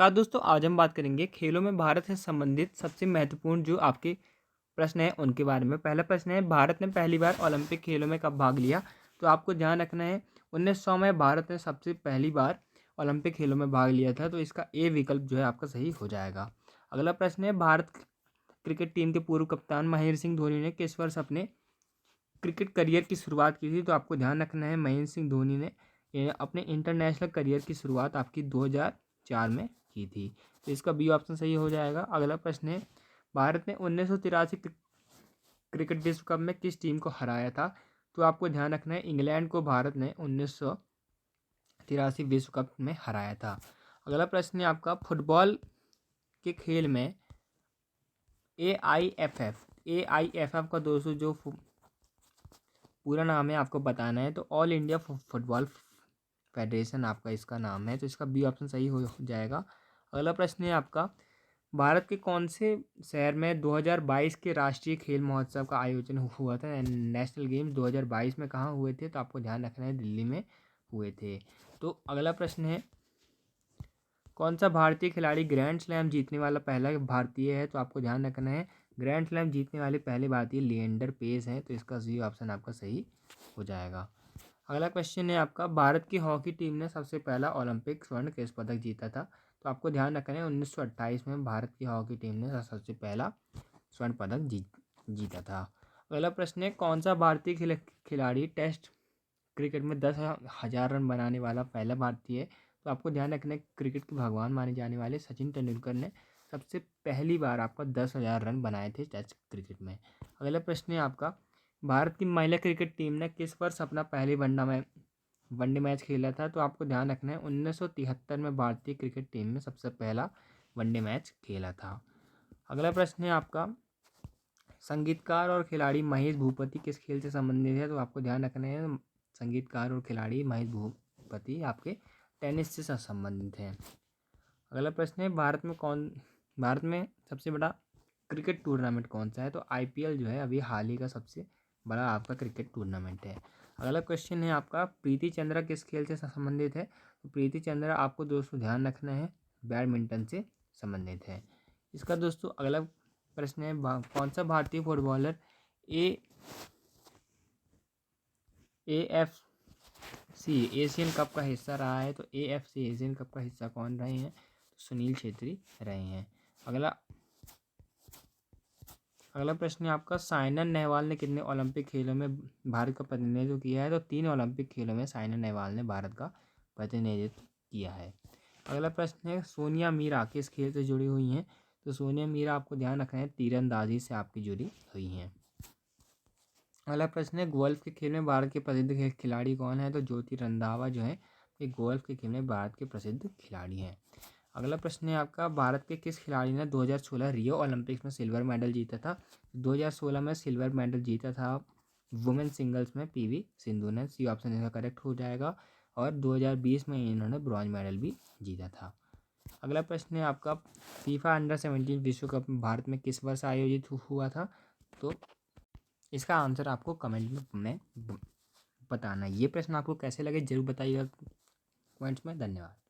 नमस्कार दोस्तों, आज हम बात करेंगे खेलों में भारत से संबंधित सबसे महत्वपूर्ण जो आपके प्रश्न हैं उनके बारे में। पहला प्रश्न है, भारत ने पहली बार ओलंपिक खेलों में कब भाग लिया? तो आपको ध्यान रखना है 1900 में भारत ने सबसे पहली बार ओलंपिक खेलों में भाग लिया था। तो इसका ए विकल्प जो है आपका सही हो जाएगा। अगला प्रश्न है, भारत क्रिकेट टीम के पूर्व कप्तान महेंद्र सिंह धोनी ने किस वर्ष अपने क्रिकेट करियर की शुरुआत की थी? तो आपको ध्यान रखना है महेंद्र सिंह धोनी ने अपने इंटरनेशनल करियर की शुरुआत आपकी 2004 में की थी। तो इसका बी ऑप्शन सही हो जाएगा। अगला प्रश्न है, भारत ने 1983 क्रिकेट विश्व कप में किस टीम को हराया था? तो आपको ध्यान रखना है इंग्लैंड को भारत ने 1983 विश्व कप में हराया था। अगला प्रश्न है आपका, फुटबॉल के खेल में AIFF का दोस्तों जो पूरा नाम है आपको बताना है। तो ऑल इंडिया फुटबॉल फेडरेशन आपका इसका नाम है। तो इसका बी ऑप्शन सही हो जाएगा। अगला प्रश्न है आपका, भारत के कौन से शहर में 2022 के राष्ट्रीय खेल महोत्सव का आयोजन हुआ था? नेशनल गेम्स 2022 में कहाँ हुए थे? तो आपको ध्यान रखना है दिल्ली में हुए थे। तो अगला प्रश्न है, कौन सा भारतीय खिलाड़ी ग्रैंड स्लैम जीतने वाला पहला भारतीय है? तो आपको ध्यान रखना है ग्रैंड स्लैम जीतने वाले पहले भारतीय लिएंडर पेस हैं। तो इसका सी ऑप्शन आपका सही हो जाएगा। अगला क्वेश्चन है आपका, भारत की हॉकी टीम ने सबसे पहला ओलंपिक स्वर्ण किस पदक जीता था? तो आपको ध्यान रखना है 1928 में भारत की हॉकी टीम ने सबसे पहला स्वर्ण पदक जीता था। अगला प्रश्न है, कौन सा भारतीय खिलाड़ी टेस्ट क्रिकेट में 10,000 रन बनाने वाला पहला भारतीय है? तो आपको ध्यान रखना है क्रिकेट के भगवान माने जाने वाले सचिन तेंदुलकर ने सबसे पहली बार आपका 10,000 रन बनाए थे टेस्ट क्रिकेट में। अगला प्रश्न है आपका, भारत की महिला क्रिकेट टीम ने किस वर्ष अपना पहली वनडे मैच खेला था? तो आपको ध्यान रखना है 1973 में भारतीय क्रिकेट टीम ने सबसे पहला वनडे मैच खेला था। अगला प्रश्न है आपका, संगीतकार और खिलाड़ी महेश भूपति किस खेल से संबंधित है? तो आपको ध्यान रखना है संगीतकार और खिलाड़ी महेश भूपति आपके टेनिस से संबंधित हैं। अगला प्रश्न है, भारत में सबसे बड़ा क्रिकेट टूर्नामेंट कौन सा है? तो IPL जो है अभी हाल ही का सबसे बड़ा आपका क्रिकेट टूर्नामेंट है। अगला क्वेश्चन है आपका, प्रीति चंद्रा किस खेल से संबंधित है? तो प्रीति चंद्रा आपको दोस्तों ध्यान रखना है बैडमिंटन से संबंधित है। इसका दोस्तों अगला प्रश्न है, कौन सा भारतीय फुटबॉलर AFC एशियन कप का हिस्सा रहा है? तो AFC एशियन कप का हिस्सा कौन रहे हैं? तो सुनील छेत्री रहे हैं। अगला प्रश्न है आपका, साइना नेहवाल ने कितने ओलंपिक खेलों में भारत का प्रतिनिधित्व किया है? तो 3 ओलंपिक खेलों में साइना नेहवाल ने भारत का प्रतिनिधित्व किया है। अगला प्रश्न है, सोनिया मीरा किस खेल से जुड़ी हुई हैं? तो सोनिया मीरा आपको ध्यान रखना है तीरंदाजी से आपकी जुड़ी हुई हैं। अगला प्रश्न है, गोल्फ के खेल में भारत के प्रसिद्ध खिलाड़ी कौन है? तो ज्योति रंधावा जो है ये गोल्फ के खेल में भारत के प्रसिद्ध खिलाड़ी हैं। अगला प्रश्न है आपका, भारत के किस खिलाड़ी ने 2016 रियो ओलंपिक्स में सिल्वर मेडल जीता था? 2016 में सिल्वर मेडल जीता था वुमेन सिंगल्स में PV सिंधु ने। सी ऑप्शन इसका करेक्ट हो जाएगा। और 2020 में इन्होंने ब्रॉन्ज मेडल भी जीता था। अगला प्रश्न है आपका, फीफा अंडर-17 विश्व कप भारत में किस वर्ष आयोजित हुआ था? तो इसका आंसर आपको कमेंट में बताना है। ये प्रश्न आपको कैसे लगे जरूर बताइएगा कमेंट्स में। धन्यवाद।